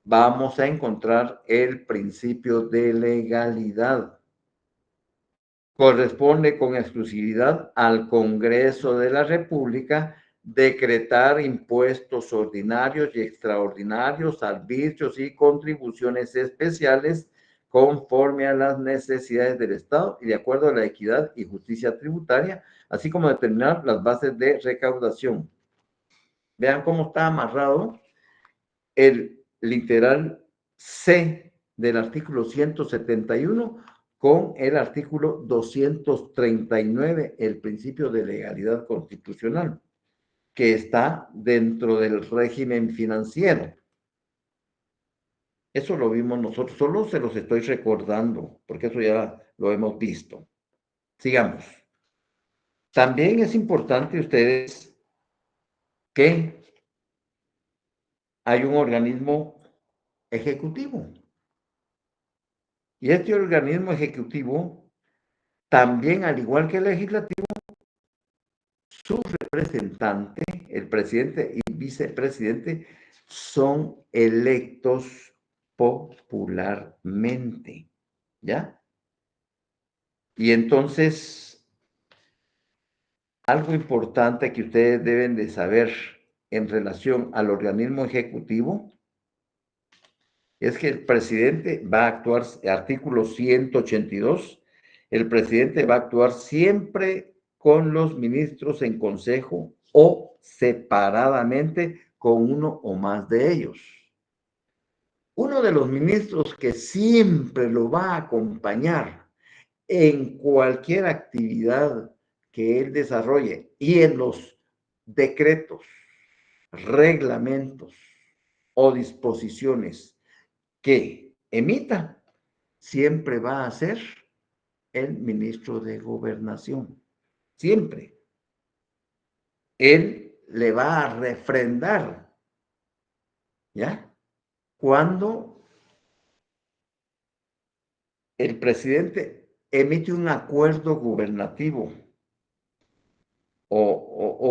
Speaker 1: vamos a encontrar el principio de legalidad. Corresponde con exclusividad al Congreso de la República decretar impuestos ordinarios y extraordinarios, arbitrios y contribuciones especiales conforme a las necesidades del Estado y de acuerdo a la equidad y justicia tributaria, así como determinar las bases de recaudación. Vean cómo está amarrado el literal C del artículo 171 con el artículo 239, el principio de legalidad constitucional, que está dentro del régimen financiero. Eso lo vimos nosotros, solo se los estoy recordando, porque eso ya lo hemos visto. Sigamos. También es importante ustedes que hay un organismo ejecutivo. Y este organismo ejecutivo, también al igual que el legislativo, su representante, el presidente y vicepresidente, son electos popularmente, ¿ya? Y entonces, algo importante que ustedes deben de saber en relación al organismo ejecutivo es que el presidente va a actuar, artículo 182, el presidente va a actuar siempre con los ministros en consejo o separadamente con uno o más de ellos. Uno de los ministros que siempre lo va a acompañar en cualquier actividad que él desarrolle y en los decretos, reglamentos o disposiciones que emita, siempre va a ser el ministro de Gobernación. Siempre. Él le va a refrendar, ¿ya? Cuando el presidente emite un acuerdo gubernativo o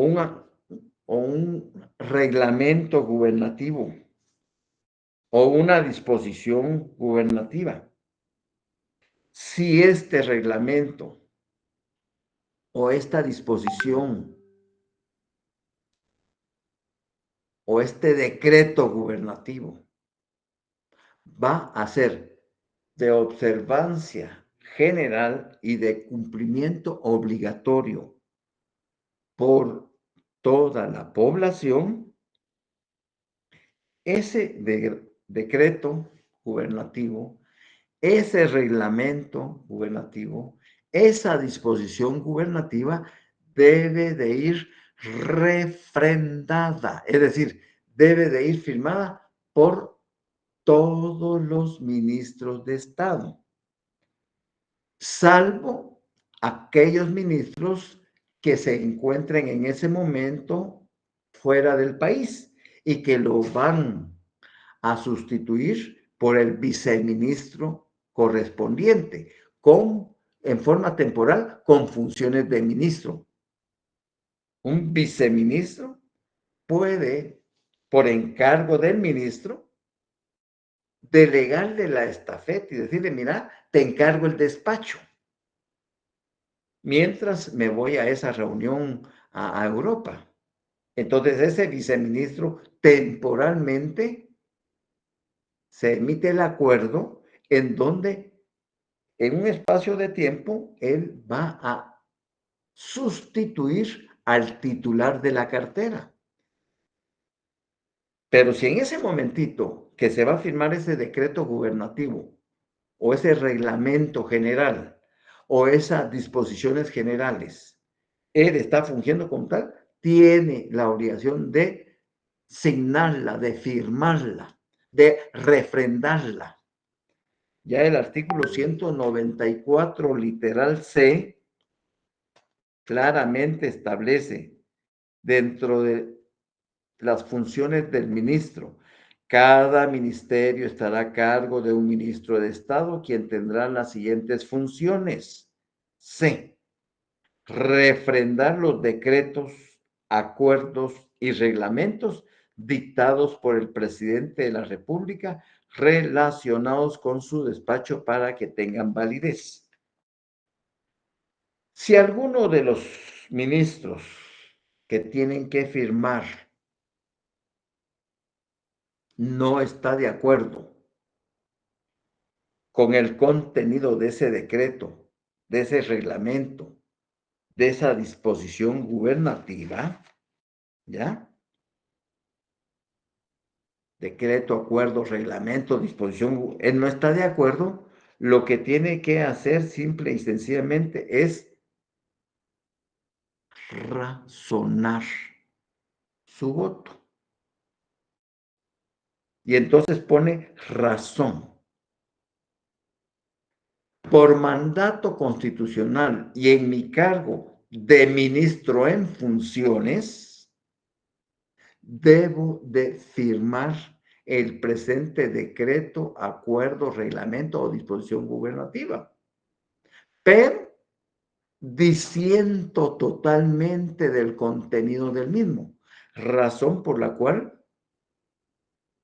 Speaker 1: un reglamento gubernativo o una disposición gubernativa. Si este reglamento o esta disposición o este decreto gubernativo va a ser de observancia general y de cumplimiento obligatorio por toda la población, ese decreto gubernativo, ese reglamento gubernativo, esa disposición gubernativa debe de ir refrendada, es decir, debe de ir firmada por todos los ministros de Estado, salvo aquellos ministros que se encuentren en ese momento fuera del país y que lo van a sustituir por el viceministro correspondiente, en forma temporal, con funciones de ministro. Un viceministro puede, por encargo del ministro, delegarle la estafeta y decirle, mira, te encargo el despacho, mientras me voy a esa reunión a Europa. Entonces, ese viceministro temporalmente se emite el acuerdo en donde en un espacio de tiempo él va a sustituir al titular de la cartera. Pero si en ese momentito que se va a firmar ese decreto gubernativo o ese reglamento general o esas disposiciones generales, él está fungiendo como tal, tiene la obligación de signarla, de firmarla, de refrendarla. Ya el artículo 194, literal C, claramente establece dentro de las funciones del ministro. Cada ministerio estará a cargo de un ministro de Estado, quien tendrá las siguientes funciones. C. Refrendar los decretos, acuerdos y reglamentos dictados por el presidente de la República relacionados con su despacho para que tengan validez. Si alguno de los ministros que tienen que firmar no está de acuerdo con el contenido de ese decreto, de ese reglamento, de esa disposición gubernativa, ¿ya? Decreto, acuerdo, reglamento, disposición, él no está de acuerdo, lo que tiene que hacer simple y sencillamente es razonar su voto. Y entonces pone razón. Por mandato constitucional y en mi cargo de ministro en funciones, debo de firmar el presente decreto, acuerdo, reglamento o disposición gubernativa. Pero disiento totalmente del contenido del mismo, razón por la cual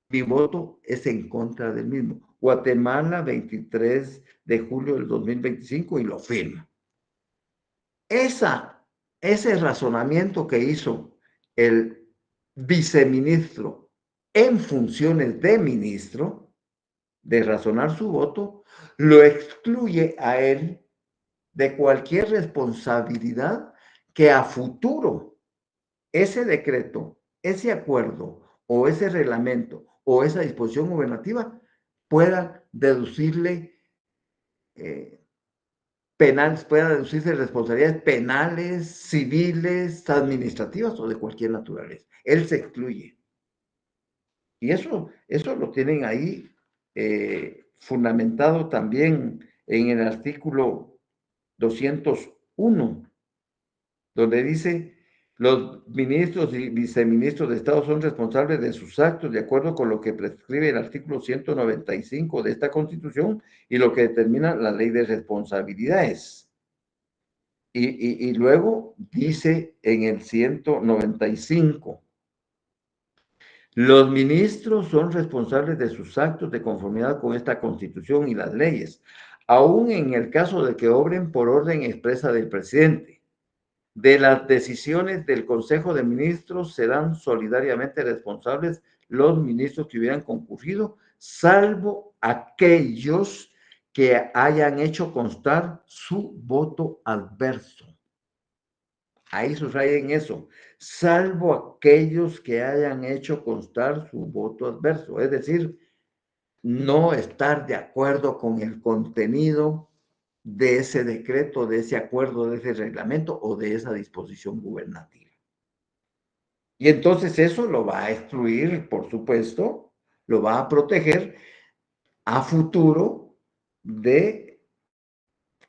Speaker 1: mi voto es en contra del mismo. Guatemala, 23 de julio del 2025, y lo firma. Ese razonamiento que hizo el viceministro en funciones de ministro, de razonar su voto, lo excluye a él de cualquier responsabilidad que a futuro ese decreto, ese acuerdo o ese reglamento o esa disposición gubernativa pueda deducirle pueda deducirse responsabilidades penales, civiles, administrativas o de cualquier naturaleza. Él se excluye. Y eso lo tienen ahí fundamentado también en el artículo 201, donde dice, los ministros y viceministros de Estado son responsables de sus actos de acuerdo con lo que prescribe el artículo 195 de esta Constitución y lo que determina la ley de responsabilidades. Y luego dice en el 195, los ministros son responsables de sus actos de conformidad con esta Constitución y las leyes, aun en el caso de que obren por orden expresa del presidente. De las decisiones del Consejo de Ministros serán solidariamente responsables los ministros que hubieran concurrido, salvo aquellos que hayan hecho constar su voto adverso. Ahí subrayen eso, salvo aquellos que hayan hecho constar su voto adverso, es decir, no estar de acuerdo con el contenido de ese decreto, de ese acuerdo, de ese reglamento o de esa disposición gubernativa. Y entonces eso lo va a excluir, por supuesto, lo va a proteger a futuro de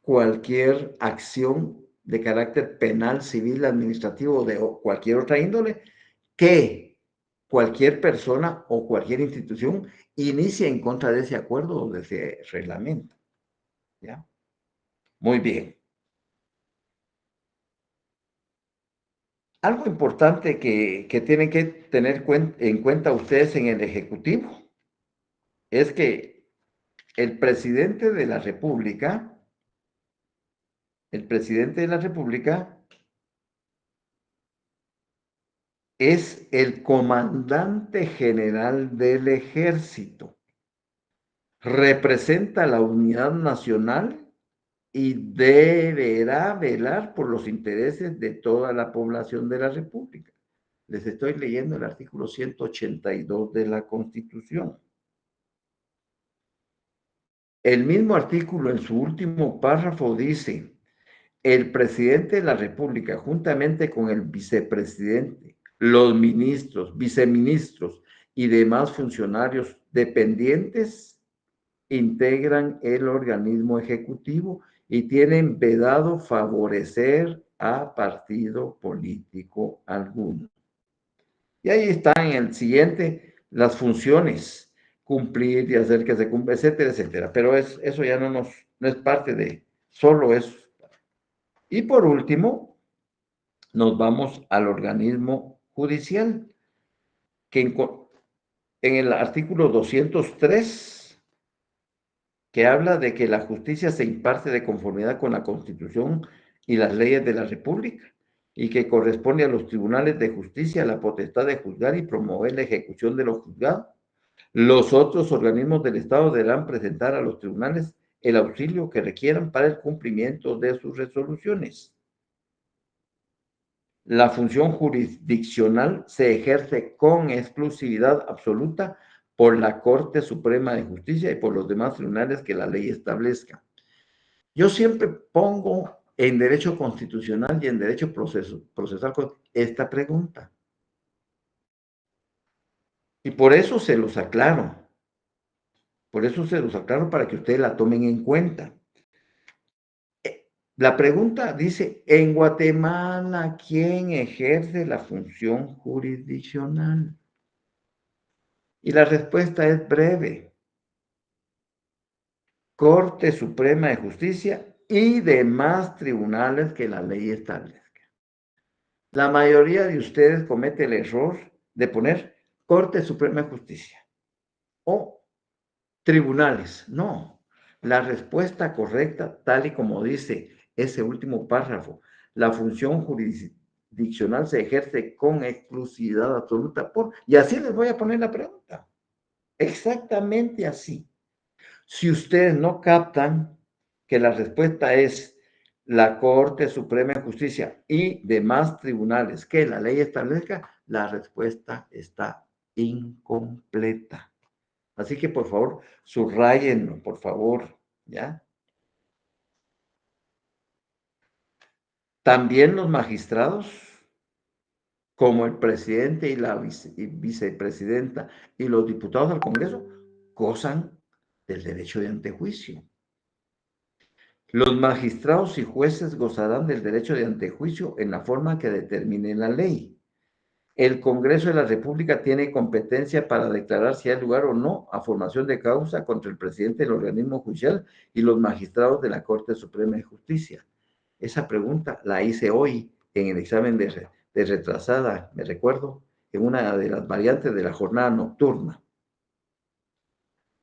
Speaker 1: cualquier acción de carácter penal, civil, administrativo o de cualquier otra índole que cualquier persona o cualquier institución inicie en contra de ese acuerdo o de ese reglamento. ¿Ya? Muy bien. Algo importante que tienen que tener en cuenta ustedes en el Ejecutivo es que el presidente de la República, es el comandante general del ejército. Representa la unidad nacional y deberá velar por los intereses de toda la población de la República. Les estoy leyendo el artículo 182 de la Constitución. El mismo artículo en su último párrafo dice: el presidente de la República, juntamente con el vicepresidente, los ministros, viceministros y demás funcionarios dependientes, integran el organismo ejecutivo y tienen vedado favorecer a partido político alguno. Y ahí están en el siguiente las funciones: cumplir y hacer que se cumpla, etcétera, etcétera. Pero eso ya no es parte de solo eso. Y por último, nos vamos al organismo judicial, que en el artículo 203, que habla de que la justicia se imparte de conformidad con la Constitución y las leyes de la República, y que corresponde a los tribunales de justicia la potestad de juzgar y promover la ejecución de lo juzgado. Los otros organismos del Estado deberán presentar a los tribunales el auxilio que requieran para el cumplimiento de sus resoluciones. La función jurisdiccional se ejerce con exclusividad absoluta por la Corte Suprema de Justicia y por los demás tribunales que la ley establezca. Yo siempre pongo en derecho constitucional y en derecho procesal esta pregunta. Y por eso se los aclaro. Por eso se los aclaro para que ustedes la tomen en cuenta. La pregunta dice: en Guatemala, ¿quién ejerce la función jurisdiccional? Y la respuesta es breve: Corte Suprema de Justicia y demás tribunales que la ley establezca. La mayoría de ustedes comete el error de poner Corte Suprema de Justicia o tribunales. No, la respuesta correcta, tal y como dice ese último párrafo: la función jurisdiccional se ejerce con exclusividad absoluta por... Y así les voy a poner la pregunta. Exactamente así. Si ustedes no captan que la respuesta es la Corte Suprema de Justicia y demás tribunales que la ley establezca, la respuesta está incompleta. Así que, por favor, subrayenlo, por favor, ¿ya? También los magistrados, como el presidente y la vicepresidenta y los diputados al Congreso, gozan del derecho de antejuicio. Los magistrados y jueces gozarán del derecho de antejuicio en la forma que determine la ley. El Congreso de la República tiene competencia para declarar si hay lugar o no a formación de causa contra el presidente del organismo judicial y los magistrados de la Corte Suprema de Justicia. Esa pregunta la hice hoy en el examen de retrasada, me recuerdo, en una de las variantes de la jornada nocturna.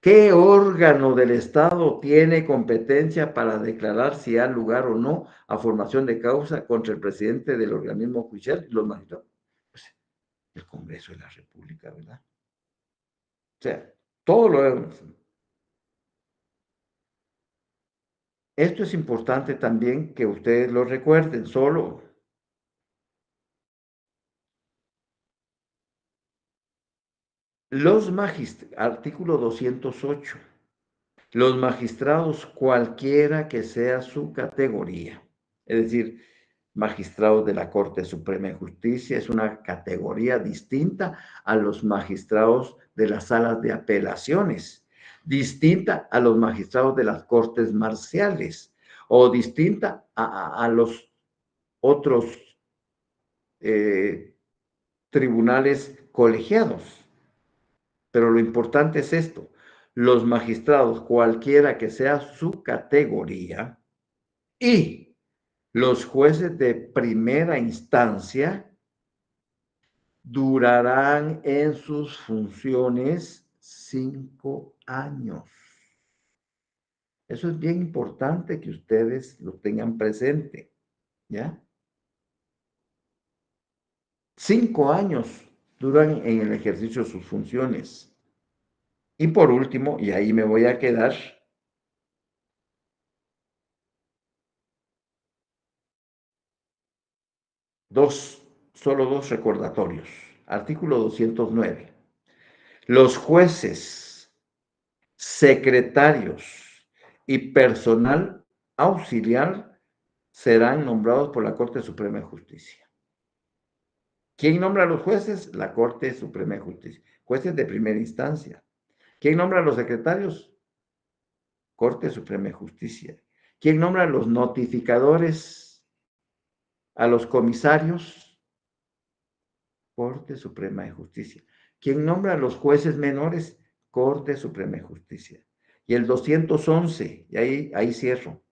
Speaker 1: ¿Qué órgano del Estado tiene competencia para declarar si hay lugar o no a formación de causa contra el presidente del organismo judicial y los magistrados? Pues el Congreso de la República, ¿verdad? O sea, todo lo... Esto es importante también que ustedes lo recuerden, solo los magistrados, artículo 208, los magistrados cualquiera que sea su categoría, es decir, magistrados de la Corte Suprema de Justicia es una categoría distinta a los magistrados de las salas de apelaciones, distinta a los magistrados de las cortes marciales o distinta a los otros tribunales colegiados. Pero lo importante es esto, los magistrados, cualquiera que sea su categoría, y los jueces de primera instancia durarán en sus funciones 5 años. Eso es bien importante que ustedes lo tengan presente, ¿ya? 5 años duran en el ejercicio de sus funciones. Y por último, y ahí me voy a quedar, solo dos recordatorios. Artículo 209. Los jueces, secretarios y personal auxiliar serán nombrados por la Corte Suprema de Justicia. ¿Quién nombra a los jueces? La Corte Suprema de Justicia. Jueces de primera instancia. ¿Quién nombra a los secretarios? Corte Suprema de Justicia. ¿Quién nombra a los notificadores? A los comisarios, Corte Suprema de Justicia. ¿Quién nombra a los jueces menores? Corte Suprema de Justicia. Y el 211, y ahí cierro.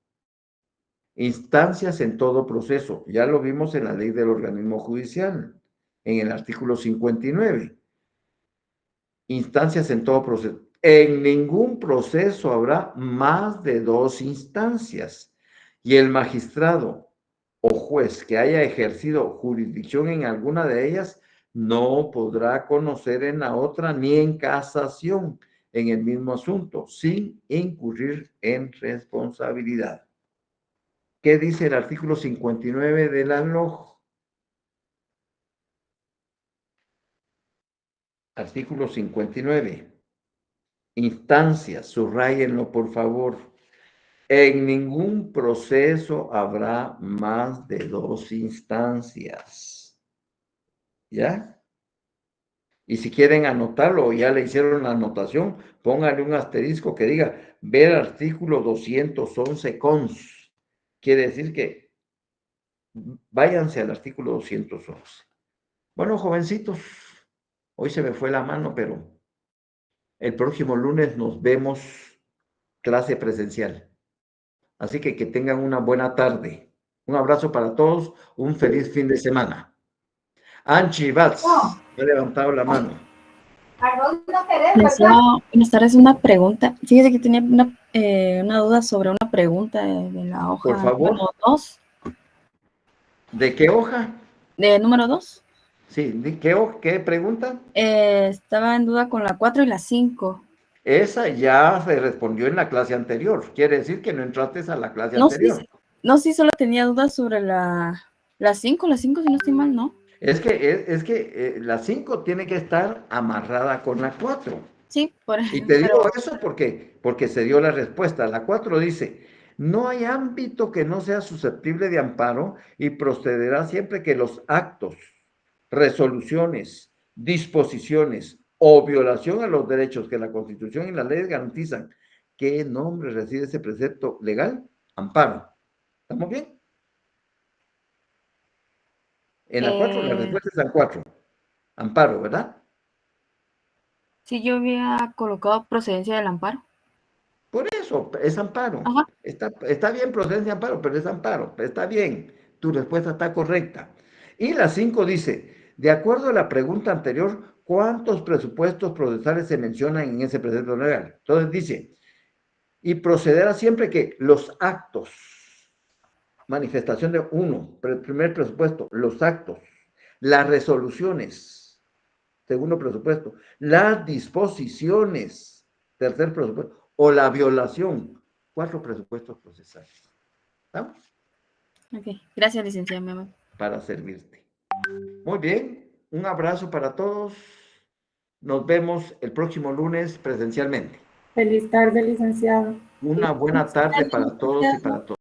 Speaker 1: Instancias en todo proceso. Ya lo vimos en la ley del organismo judicial, en el artículo 59. Instancias en todo proceso. En ningún proceso habrá más de 2 instancias. Y el magistrado o juez que haya ejercido jurisdicción en alguna de ellas no podrá conocer en la otra ni en casación en el mismo asunto, sin incurrir en responsabilidad. ¿Qué dice el artículo 59 de la LOJ? Artículo 59. Instancias, subrayenlo por favor. En ningún proceso habrá más de 2 instancias. ¿Ya? Y si quieren anotarlo o ya le hicieron la anotación, póngale un asterisco que diga ver artículo 211 cons. Quiere decir que váyanse al artículo 211. Bueno, jovencitos, hoy se me fue la mano, pero el próximo lunes nos vemos clase presencial. Así que tengan una buena tarde. Un abrazo para todos, un feliz fin de semana. Anchi Batz, me ha levantado la mano.
Speaker 3: Licenciado, buenas tardes. Una pregunta. Fíjese que tenía una duda sobre una pregunta de la hoja
Speaker 1: Por favor.
Speaker 3: número 2.
Speaker 1: ¿De qué hoja?
Speaker 3: ¿De número 2?
Speaker 1: Sí, ¿qué pregunta?
Speaker 3: Estaba en duda con la 4 y la 5.
Speaker 1: Esa ya se respondió en la clase anterior. Quiere decir que no entraste a la clase anterior.
Speaker 3: Sí, solo tenía dudas sobre la 5. La 5, si no estoy mal, ¿no?
Speaker 1: Es que la 5 tiene que estar amarrada con la 4.
Speaker 3: Sí, por ejemplo.
Speaker 1: Y te digo eso porque se dio la respuesta. La 4 dice, no hay ámbito que no sea susceptible de amparo y procederá siempre que los actos, resoluciones, disposiciones o violación a los derechos que la Constitución y las leyes garantizan. ¿Qué nombre recibe ese precepto legal? Amparo. ¿Estamos bien? En la 4, la respuesta es al 4. Amparo, ¿verdad?
Speaker 3: Sí, yo había colocado procedencia del amparo.
Speaker 1: Por eso, es amparo.
Speaker 3: Ajá.
Speaker 1: Está bien procedencia de amparo, pero es amparo. Está bien. Tu respuesta está correcta. Y la 5 dice, de acuerdo a la pregunta anterior, ¿cuántos presupuestos procesales se mencionan en ese precepto legal? Entonces dice, y procederá siempre que los actos, manifestación de uno, primer presupuesto, los actos, las resoluciones, segundo presupuesto, las disposiciones, tercer presupuesto, o la violación, 4 presupuestos procesales. ¿Estamos?
Speaker 3: Ok, gracias, licenciada Mema.
Speaker 1: Para servirte. Muy bien, un abrazo para todos. Nos vemos el próximo lunes presencialmente.
Speaker 2: Feliz tarde, licenciado.
Speaker 1: Una buena tarde para todos y para todas.